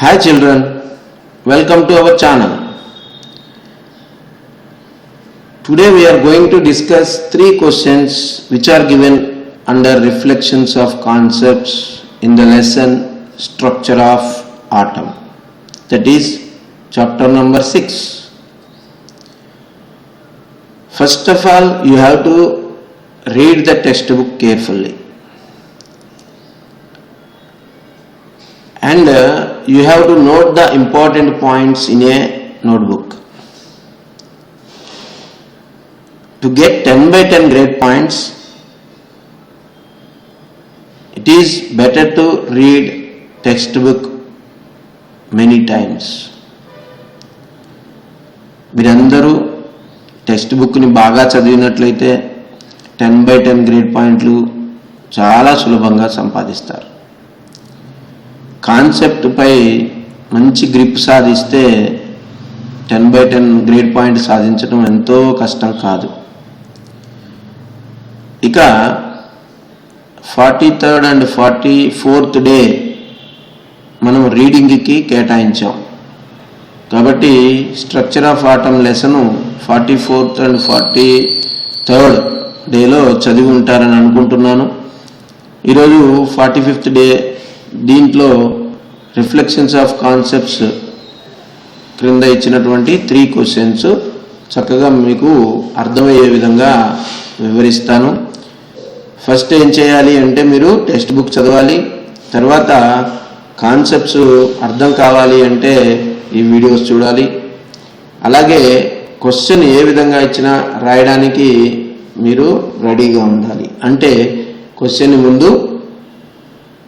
Hi children, welcome to our channel. Today we are going to discuss 3 questions which are given under reflections of concepts in the lesson Structure of Atom. That is chapter number 6. First of all, you have to read the textbook carefully. And you have to note the important points in a notebook. To get 10 by 10 grade points, it is better to read textbook many times. మీరందరూ text బుక్ని బాగా చదివినట్లయితే 10 by 10 grade పాయింట్లు చాలా సులభంగా సంపాదిస్తారు. Concept పై మంచి grip సాధిస్తే 10 by 10 గ్రేడ్ పాయింట్ సాధించడం ఎంతో కష్టం కాదు. ఇక 43rd and 44th డే మనం రీడింగ్కి కేటాయించాం కాబట్టి structure of atom lesson 44th and 43rd డేలో చదివి ఉంటారని అనుకుంటున్నాను. ఈరోజు 45th డే. దీంట్లో రిఫ్లెక్షన్స్ ఆఫ్ కాన్సెప్ట్స్ క్రింద ఇచ్చినటువంటి 3 క్వశ్చన్స్ చక్కగా మీకు అర్థమయ్యే విధంగా వివరిస్తాను. ఫస్ట్ ఏం చేయాలి అంటే మీరు టెక్స్ట్ బుక్ చదవాలి. తర్వాత కాన్సెప్ట్స్ అర్థం కావాలి అంటే ఈ వీడియోస్ చూడాలి. అలాగే క్వశ్చన్ ఏ విధంగా ఇచ్చినా రాయడానికి మీరు రెడీగా ఉండాలి. అంటే క్వశ్చన్ ముందు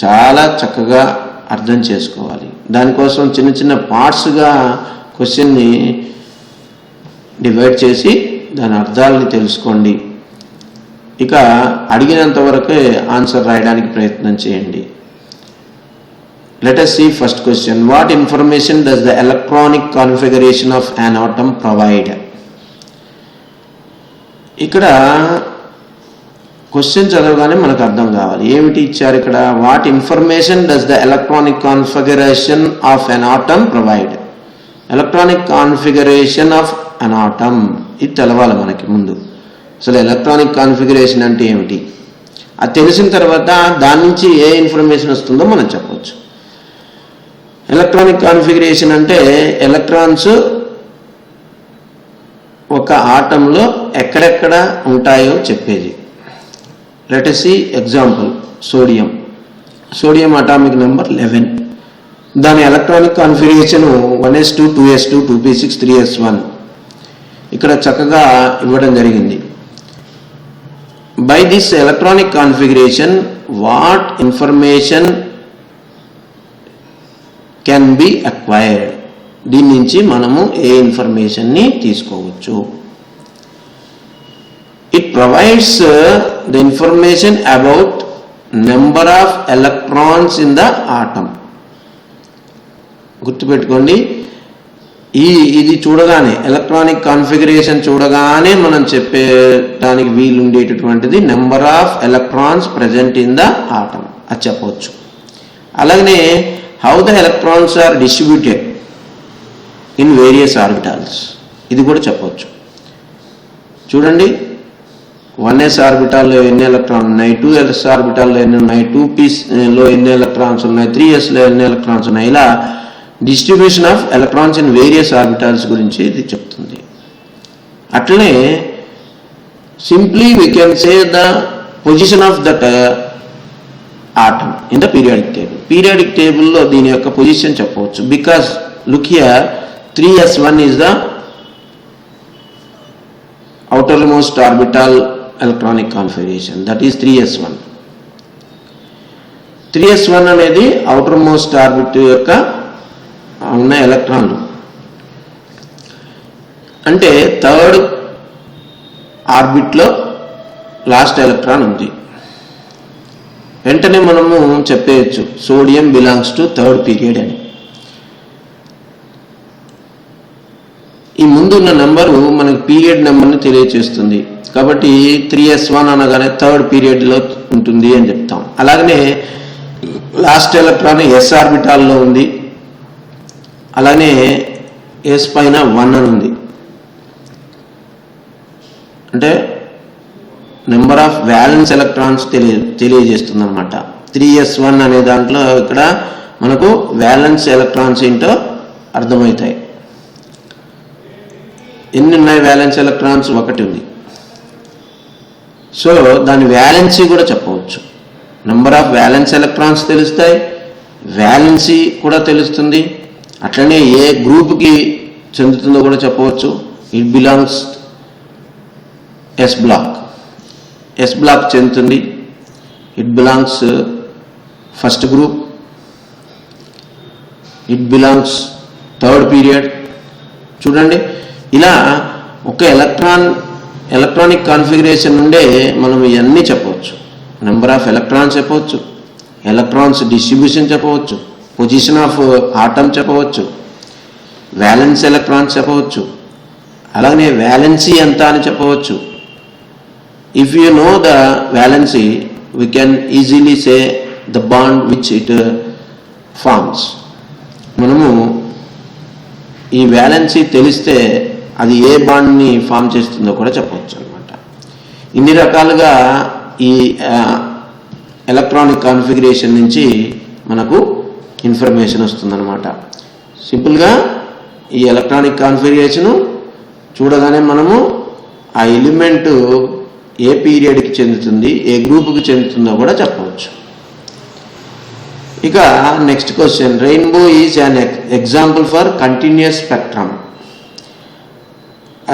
చాలా చక్కగా అర్థం చేసుకోవాలి. దానికోసం చిన్న చిన్న పార్ట్స్గా క్వశ్చన్ని డివైడ్ చేసి దాని అర్థాలని తెలుసుకోండి. ఇక అడిగినంత వరకే ఆన్సర్ రాయడానికి ప్రయత్నం చేయండి. Let us see first question. What information does the electronic configuration of an atom provide? ఇక్కడ క్వశ్చన్ చదవగానే మనకు అర్థం కావాలి ఏమిటి ఇచ్చారు ఇక్కడ. What information does the electronic configuration of an atom provide. Electronic configuration of an atom ఇది తెలవాలి మనకి ముందు. అసలు ఎలక్ట్రానిక్ కాన్ఫిగరేషన్ అంటే ఏమిటి అది తెలిసిన తర్వాత దాని నుంచి ఏ ఇన్ఫర్మేషన్ వస్తుందో మనం చెప్పవచ్చు. ఎలక్ట్రానిక్ కాన్ఫిగరేషన్ అంటే ఎలక్ట్రాన్స్ ఒక ఆటంలో ఎక్కడెక్కడ ఉంటాయో చెప్పేది. Let us see example. Sodium atomic number 11. దాని electronic configuration 1s2 2s2 2p6 3s1 ఇక్కడ చక్కగా ఇవ్వడం జరిగింది. By this electronic configuration, what information can be acquired? దీని నుంచి మనము ఏ ఇన్ఫర్మేషన్ని తీసుకోవచ్చు. It provides the information about number of electrons in the atom. గుర్తుపెట్టుకోండి, ఇది చూడగానే ఎలక్ట్రానిక్ కాన్ఫిగరేషన్ చూడగానే మనం చెప్పేటానికి వీలుండేటటువంటిది number of electrons present in the atom అది చెప్పవచ్చు. అలాగనే how the electrons are distributed in various orbitals ఇది కూడా చెప్పవచ్చు. చూడండి, 1s ఆర్బిటాల్లో ఎన్ని ఎలక్ట్రాన్స్ ఉన్నాయి, 2s ఆర్బిటాల్లో ఎన్ని ఉన్నాయి, 2pలో ఎన్ని ఎలక్ట్రాన్స్ ఉన్నాయి, 3sలో ఎన్ని ఎలక్ట్రాన్స్ ఉన్నాయి. ఇలా distribution of electrons in various orbitals గురించి ఇది చెప్తుంది. అట్లనే simply we can say the position of that atom in the periodic table. Periodic టేబుల్లో దీని యొక్క పొజిషన్ చెప్పవచ్చు. Because look here 3s1 is the outermost orbital electronic configuration, that is 3s1. 3s1 అనేది outermost orbit యొక్క ఉన్న ఎలక్ట్రాన్లు. అంటే 3rd ఆర్బిట్లో last electron ఉంది. వెంటనే మనము చెప్పేయచ్చు sodium belongs to 3rd period అని. ఈ ముందున్న నెంబరు మనకి పీరియడ్ నెంబర్ని తెలియచేస్తుంది కాబట్టి 3s1 అనగానే 3rd పీరియడ్లో ఉంటుంది అని చెప్తాం. అలాగనే లాస్ట్ ఎలక్ట్రాన్ ఎస్ ఆర్బిటాల్లో ఉంది. అలానే ఎస్ పైన 1 అని ఉంది, అంటే నెంబర్ ఆఫ్ వ్యాలెన్స్ ఎలక్ట్రాన్స్ తెలియజేస్తుంది అనమాట. 3s1 అనే దాంట్లో ఇక్కడ మనకు వ్యాలెన్స్ ఎలక్ట్రాన్స్ ఏంటో అర్థమవుతాయి. ఎన్ని ఉన్నాయి వ్యాలెన్స్ ఎలక్ట్రాన్స్? 1 ఉంది. సో దాని వ్యాలెన్సీ కూడా చెప్పవచ్చు. నెంబర్ ఆఫ్ వ్యాలెన్స్ ఎలక్ట్రాన్స్ తెలుస్తాయి, వ్యాలెన్సీ కూడా తెలుస్తుంది. అట్లనే ఏ గ్రూప్కి చెందుతుందో కూడా చెప్పవచ్చు. ఇట్ బిలాంగ్స్ ఎస్ బ్లాక్ చెందుతుంది. It belongs first group, it belongs third period. చూడండి, ఇలా ఒక ఎలక్ట్రానిక్ కాన్ఫిగరేషన్ నుండే మనం ఇవన్నీ చెప్పవచ్చు. నెంబర్ ఆఫ్ ఎలక్ట్రాన్స్ చెప్పవచ్చు, ఎలక్ట్రాన్స్ డిస్ట్రిబ్యూషన్ చెప్పవచ్చు, పొజిషన్ ఆఫ్ ఆటమ్ చెప్పవచ్చు, వ్యాలెన్స్ ఎలక్ట్రాన్స్ చెప్పవచ్చు, అలాగే వ్యాలెన్సీ ఎంత అని చెప్పవచ్చు. If you know the valency, we can easily say the bond which it forms. మనము ఈ వ్యాలెన్సీ తెలిస్తే అది ఏ బాండ్ని ఫామ్ చేస్తుందో కూడా చెప్పవచ్చు అనమాట. ఇన్ని రకాలుగా ఈ ఎలక్ట్రానిక్ కాన్ఫిగరేషన్ నుంచి మనకు ఇన్ఫర్మేషన్ వస్తుందన్నమాట. సింపుల్గా ఈ ఎలక్ట్రానిక్ కాన్ఫిగరేషను చూడగానే మనము ఆ ఎలిమెంటు ఏ పీరియడ్కి చెందుతుంది, ఏ గ్రూప్కి చెందుతుందో కూడా చెప్పవచ్చు. ఇక next question, rainbow is an example for continuous spectrum.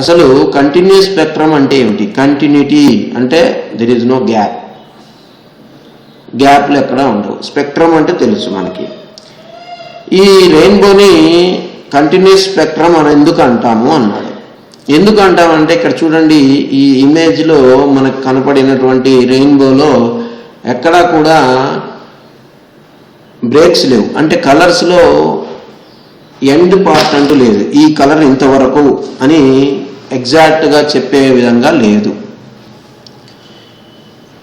అసలు కంటిన్యూస్ స్పెక్ట్రమ్ అంటే ఏమిటి? కంటిన్యూటీ అంటే దెర్ ఈజ్ నో గ్యాప్లు ఎక్కడ ఉండవు. స్పెక్ట్రమ్ అంటే తెలుసు మనకి. ఈ రెయిన్బోని కంటిన్యూస్ స్పెక్ట్రమ్ అని ఎందుకు అంటాము అన్నాడు. ఎందుకు అంటామంటే ఇక్కడ చూడండి, ఈ ఇమేజ్లో మనకు కనపడినటువంటి రెయిన్బోలో ఎక్కడా కూడా బ్రేక్స్ లేవు. అంటే కలర్స్లో ఎండ్ పార్ట్ అంటూ లేదు. ఈ కలర్ ఇంతవరకు అని ఎగ్జాక్ట్గా చెప్పే విధంగా లేదు.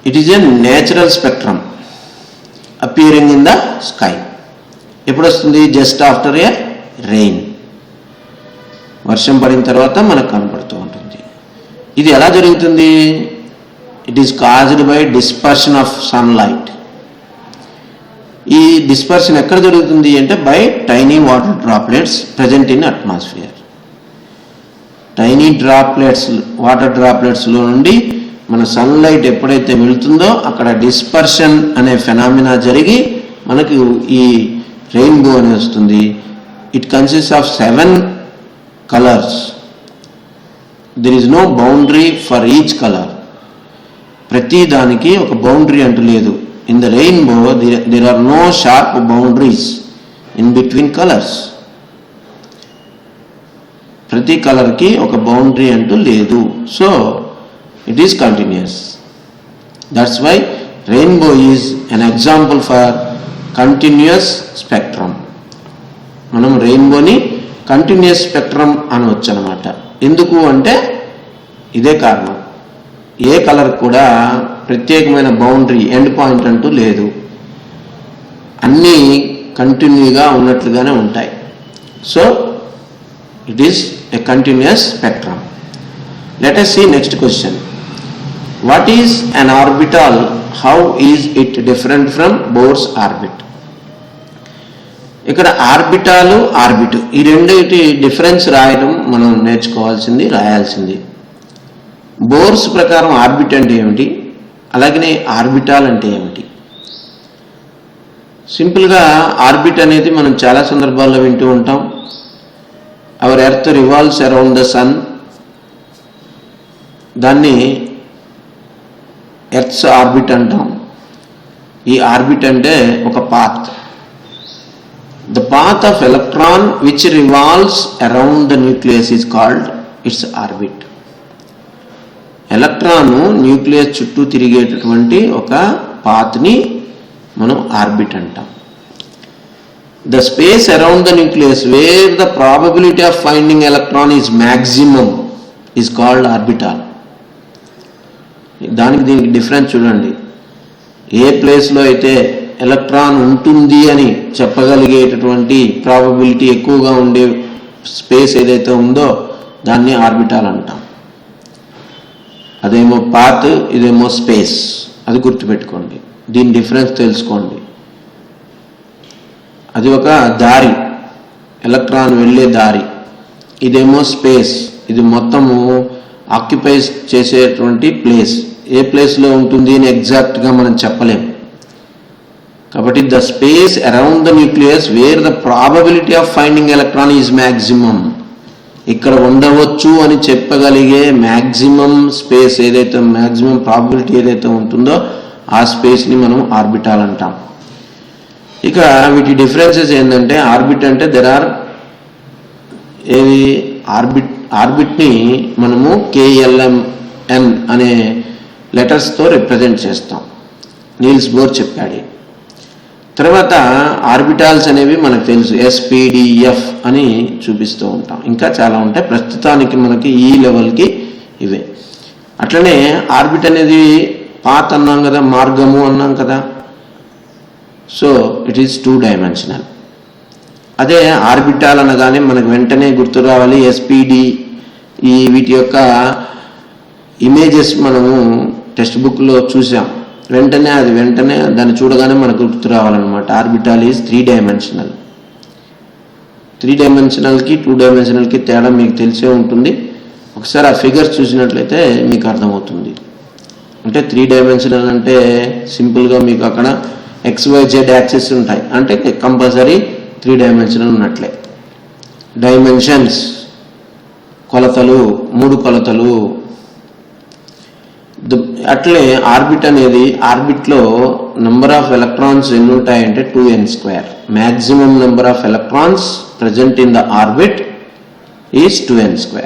It is a natural spectrum appearing in the sky. ఎప్పుడు వస్తుంది? Just after a rain. వర్షం పడిన తర్వాత మనకు కనపడుతూ ఉంటుంది. ఇది ఎలా జరుగుతుంది? It is caused by dispersion of sunlight. ఈ డిస్పర్షన్ ఎక్కడ జరుగుతుంది అంటే by tiny water droplets present in atmosphere. Tiny droplets, water డ్రాప్లెట్స్లో నుండి మన సన్లైట్ ఎప్పుడైతే వెళుతుందో అక్కడ డిస్పర్షన్ అనే ఫెనామినా జరిగి మనకు ఈ రెయిన్బో అని వస్తుంది. It consist of 7 colours. There is no boundary for each colour. ప్రతి దానికి ఒక బౌండరీ అంటూ లేదు. In the rainbow there are no sharp boundaries in between colours. ప్రతి కలర్కి ఒక బౌండరీ అంటూ లేదు. So it is continuous. That's why rainbow is an example for continuous spectrum. మనం రెయిన్బోని కంటిన్యూస్ స్పెక్ట్రమ్ అనవచ్చు అనమాట. ఎందుకు అంటే ఇదే కారణం. ఏ కలర్ కూడా ప్రత్యేకమైన బౌండరీ, ఎండ్ పాయింట్ అంటూ లేదు. అన్నీ కంటిన్యూగా ఉన్నట్లుగానే ఉంటాయి. So it is a continuous spectrum. Let us see next question. What is an orbital? How is it different from Bohr's orbit? ఇక్కడ ఆర్బిటాలు, ఆర్బిట్ ఈ రెండింటి డిఫరెన్స్ రాయడం మనం నేర్చుకోవాల్సింది, రాయాల్సింది. బోర్స్ ప్రకారం ఆర్బిట్ అంటే ఏమిటి, అలాగనే ఆర్బిటాల్ అంటే ఏమిటి? సింపుల్గా ఆర్బిట్ అనేది మనం చాలా సందర్భాల్లో వింటూ ఉంటాం. Our earth revolves around the sun. దాన్ని ఎర్త్స్ ఆర్బిట్ అంటాం. ఈ ఆర్బిట్ అంటే ఒక path. The path of electron which revolves around the nucleus is called its orbit. Electron nucleus చుట్టూ తిరిగేటటువంటి ఒక పాత్ని మనం ఆర్బిట్ అంటాం. The space around the nucleus where the probability of finding electron is maximum is called orbital. దీనికి difference చూడండి. ఏ ప్లేస్లో అయితే electron ఉంటుంది అని చెప్పగలిగేటటువంటి ప్రాబబిలిటీ ఎక్కువగా ఉండే స్పేస్ ఏదైతే ఉందో దాన్ని ఆర్బిటాల్ అంటాం. అదేమో పాత్, ఇదేమో స్పేస్. అది గుర్తుపెట్టుకోండి, దీని డిఫరెన్స్ తెలుసుకోండి. అది ఒక దారి, ఎలక్ట్రాన్ వెళ్ళే దారి. ఇదేమో స్పేస్, ఇది మొత్తము ఆక్యుపైజ్ చేసేటువంటి ప్లేస్. ఏ ప్లేస్లో ఉంటుంది అని ఎగ్జాక్ట్గా మనం చెప్పలేం. కాబట్టి the space around the nucleus wear the probability of finding electron is maximum. ఇక్కడ ఉండవచ్చు అని చెప్పగలిగే మ్యాక్సిమం స్పేస్ ఏదైతే, మ్యాక్సిమం ప్రాబబిలిటీ ఏదైతే ఉంటుందో ఆ స్పేస్ని మనం ఆర్బిటాల్ అంటాం. ఇక వీటి డిఫరెన్సెస్ ఏంటంటే, ఆర్బిట్ అంటే ఏది ఆర్బిట్ని మనము KLMN అనే లెటర్స్తో రిప్రజెంట్ చేస్తాం. నీల్స్ బోర్ చెప్పాడు. తర్వాత ఆర్బిటాల్స్ అనేవి మనకు తెలుసు, SPDF అని చూపిస్తూ ఉంటాం. ఇంకా చాలా ఉంటాయి, ప్రస్తుతానికి మనకి ఈ లెవెల్కి ఇవే. అట్లనే ఆర్బిట్ అనేది పాత్ అన్నాం కదా, మార్గము అన్నాం కదా. So it is 2 dimensional. అదే ఆర్బిటాల్ అనగానే మనకు వెంటనే గుర్తు రావాలి SPD. వీటి యొక్క ఇమేజెస్ మనము టెక్స్ట్ బుక్లో చూసాం. వెంటనే దాన్ని చూడగానే మనకు గుర్తు రావాలన్నమాట. Orbital is 3 dimensional. 3 డైమెన్షనల్కి 2 డైమెన్షనల్కి తేడా మీకు తెలిసే ఉంటుంది. ఒకసారి ఆ ఫిగర్స్ చూసినట్లయితే మీకు అర్థమవుతుంది. అంటే 3 డైమెన్షనల్ అంటే సింపుల్గా మీకు అక్కడ XYZ యాక్సిస్ ఉంటాయి, అంటే కంపల్సరీ 3 డైమెన్షనల్ ఉన్నట్లే. డైమెన్షన్స్ కొలతలు, 3 కొలతలు. అట్లే ఆర్బిట్ అనేది, ఆర్బిట్లో నెంబర్ ఆఫ్ ఎలక్ట్రాన్స్ ఎన్ని ఉంటాయంటే 2n². Maximum number of electrons present in the orbit is 2n².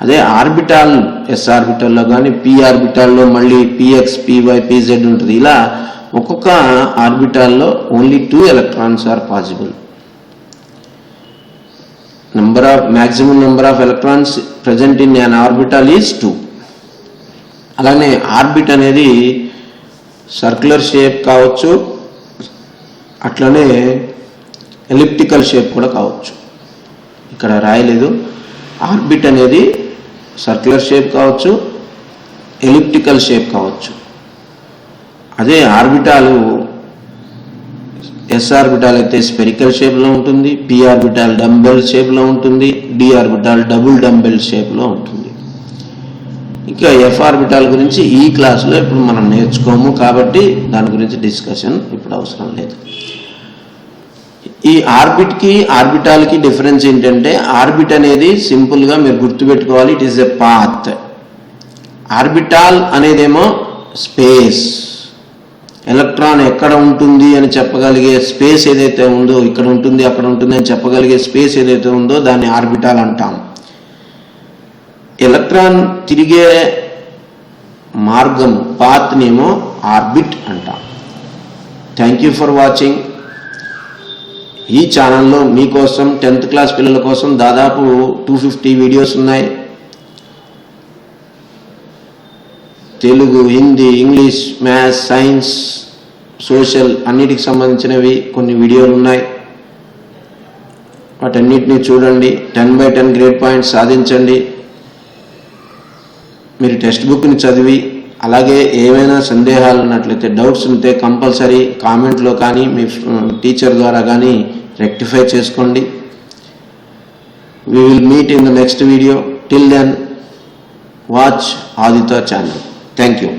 అదే ఆర్బిటాల్, S ఆర్బిటాల్లో కానీ P ఆర్బిటాల్లో మళ్ళీ PX, PY, PZ ఉంటుంది. ఇలా ఒక్కొక్క ఆర్బిటాల్లో only 2 electrons are possible. Maximum number of electrons present in an orbital is 2. అలానే ఆర్బిట్ అనేది circular shape కావచ్చు, అట్లనే ఎలిప్టికల్ షేప్ కూడా కావచ్చు. ఇక్కడ రాయలేదు. ఆర్బిట్ అనేది సర్క్యులర్ షేప్ కావచ్చు, ఎలిప్టికల్ షేప్ కావచ్చు. అదే ఆర్బిటాలు S ఆర్బిటాల్ అయితే స్పెరికల్ షేప్లో ఉంటుంది, P ఆర్బిటాల్ డంబెల్ షేప్లో ఉంటుంది, D ఆర్బిటాల్ డబుల్ డంబెల్ షేప్లో ఉంటుంది. ఇంకా F ఆర్బిటాల్ గురించి ఈ క్లాసులో ఇప్పుడు మనం నేర్చుకోము, కాబట్టి దాని గురించి డిస్కషన్ ఇప్పుడు అవసరం లేదు. ఈ ఆర్బిట్కి ఆర్బిటాల్కి డిఫరెన్స్ ఏంటంటే, ఆర్బిట్ అనేది సింపుల్గా మీరు గుర్తుపెట్టుకోవాలి, it is a path. Orbital అనేదేమో స్పేస్. ఎలక్ట్రాన్ ఎక్కడ ఉంటుంది అని చెప్పగలిగే స్పేస్ ఏదైతే ఉందో, ఇక్కడ ఉంటుంది అక్కడ ఉంటుంది అని చెప్పగలిగే స్పేస్ ఏదైతే ఉందో దాన్ని ఆర్బిటాల్ అంటాం. ఎలక్ట్రాన్ తిరిగే మార్గం, పాత్నేమో ఆర్బిట్ అంటాం. Thank you for watching. ఈ ఛానల్లో మీకోసం 10th క్లాస్ పిల్లల కోసం దాదాపు 250 వీడియోస్ ఉన్నాయి. Telugu, Hindi, English, maths, science, social అన్నిటికి సంబంధించినవి కొన్ని వీడియోలు ఉన్నాయి. వాటన్నిటినీ చూడండి. 10/10 గ్రేడ్ పాయింట్స్ సాధించండి. మీరు టెక్స్ట్ బుక్ని చదివి, అలాగే ఏమైనా సందేహాలు ఉన్నట్లయితే, డౌట్స్ ఉంటే కంపల్సరీ కామెంట్లో కానీ మీ టీచర్ ద్వారా కానీ రెక్టిఫై చేసుకోండి. We will meet in the next video. Till then, watch Aditya channel. Thank you.